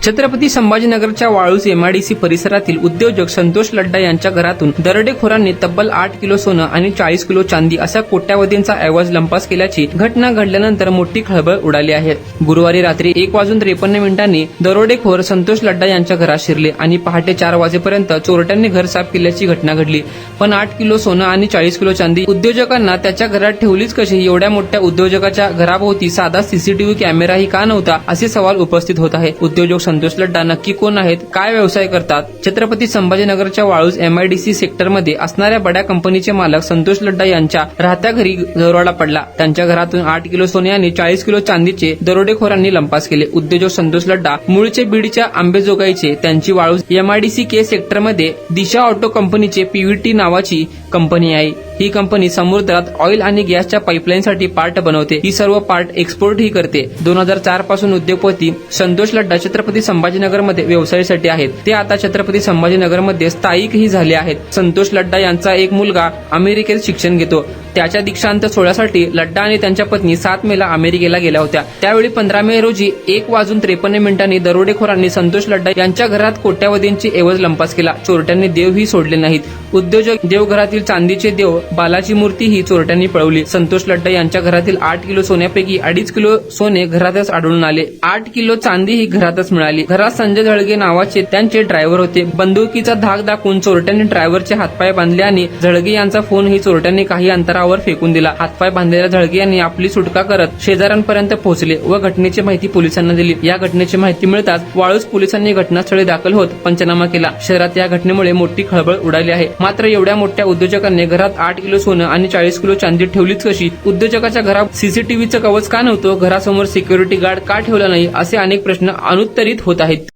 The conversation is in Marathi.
छत्रपती संभाजीनगरच्या वाळूज एमआयडीसी परिसरातील उद्योजक संतोष लड्डा यांच्या घरातून दरोडेखोरांनी तब्बल 8 किलो सोनं आणि 40 किलो चांदी अशा कोट्यावधींचा ऐवज लंपास केल्याची घटना घडल्यानंतर मोठी खळबळ उडाली आहे। गुरुवारी रात्री 1:53 दरोडेखोर संतोष लड्डा यांच्या घरात शिरले आणि पहाटे 4 वाजेपर्यंत चोरट्यांनी घर साफ केल्याची घटना घडली। पण 8 किलो सोनं आणि 40 किलो चांदी उद्योजकांना त्याच्या घरात ठेवलीच कशी? एवढ्या मोठ्या उद्योजकाच्या घराभोवती साधा सीसीटीव्ही कॅमेराही का नव्हता, असे सवाल उपस्थित होत आहे। उद्योजक संतोष लड्डा नक्की कोण आहेत, काय व्यवसाय करतात? छत्रपती संभाजीनगरच्या वाळूज एमआयडीसी सेक्टरमध्ये असणाऱ्या बड्या कंपनीचे मालक संतोष लड्डा यांच्या राहत्या घरी दरोडा पडला। त्यांच्या घरातून 8 किलो सोने आणि 40 किलो चांदीचे दरोडेखोरांनी लंपास केले। उद्योजक संतोष लड्डा मूळचे बीडच्या अंबेजोगाईचे, त्यांची वाळूज एमआयडीसी के सेक्टरमध्ये दिशा ऑटो कंपनीचे पीव्हीटी नावाची कंपनी आहे। ही कंपनी समुद्रात ऑइल आणि गॅसच्या पाईपलाईनसाठी पार्ट बनवते। ही सर्व पार्ट एक्सपोर्टही करते। 2004 पासून उद्योगपती संतोष लड्डा छत्रपती संभाजीनगरमध्ये व्यवसायासाठी आहेत। ते आता छत्रपती संभाजीनगरमध्ये स्थायिकही झाले आहेत। संतोष लड्डा यांचा एक मुलगा अमेरिकेत शिक्षण घेतो। त्याच्या दीक्षांत सोहळ्यासाठी लड्डा आणि त्यांच्या पत्नी 7 मेला अमेरिकेला गेल्या होत्या। त्यावेळी 15 मे रोजी 1:53 दरोडेखोरांनी संतोष लड्डा यांच्या घरात कोट्यावधींची ऐवज लंपास केला। चोरट्यांनी देवही सोडले नाहीत। उद्योजक देवघरातील चांदीचे देव बालाची मूर्ती ही चोरट्यांनी पळवली। संतोष लड्डा यांच्या घरातील 8 किलो सोन्यापैकी 2.5 किलो सोने घरातच आढळून आले। 8 किलो चांदी ही घरातच मिळाली। घरात संजय झळगे नावाचे त्यांचे ड्रायव्हर होते। बंदुकीचा धाक दाखवून चोरट्यांनी ड्रायव्हरचे हातपाय बांधले आणि झळगे यांचा फोनही चोरट्यांनी काही अंतरावर फेकून दिला। हातपाय बांधलेल्या झळगे यांनी आपली सुटका करत शेजाऱ्यांपर्यंत पोहोचले व घटनेची माहिती पोलिसांना दिली। या घटनेची माहिती मिळताच वाळूज पोलिसांनी घटनास्थळी दाखल होत पंचनामा केला। शहरात या घटनेमुळे मोठी खळबळ उडाली आहे। मात्र एवढ्या मोठ्या उद्योजकांनी घरात 8 किलो सोनं आणि 40 किलो चांदी ठेवलीच कशी? उद्योजकाच्या घरात सीसीटीव्हीचं कवच का नव्हतं? घरासमोर सिक्युरिटी गार्ड का ठेवला नाही? असे अनेक प्रश्न अनुत्तरित होत आहेत।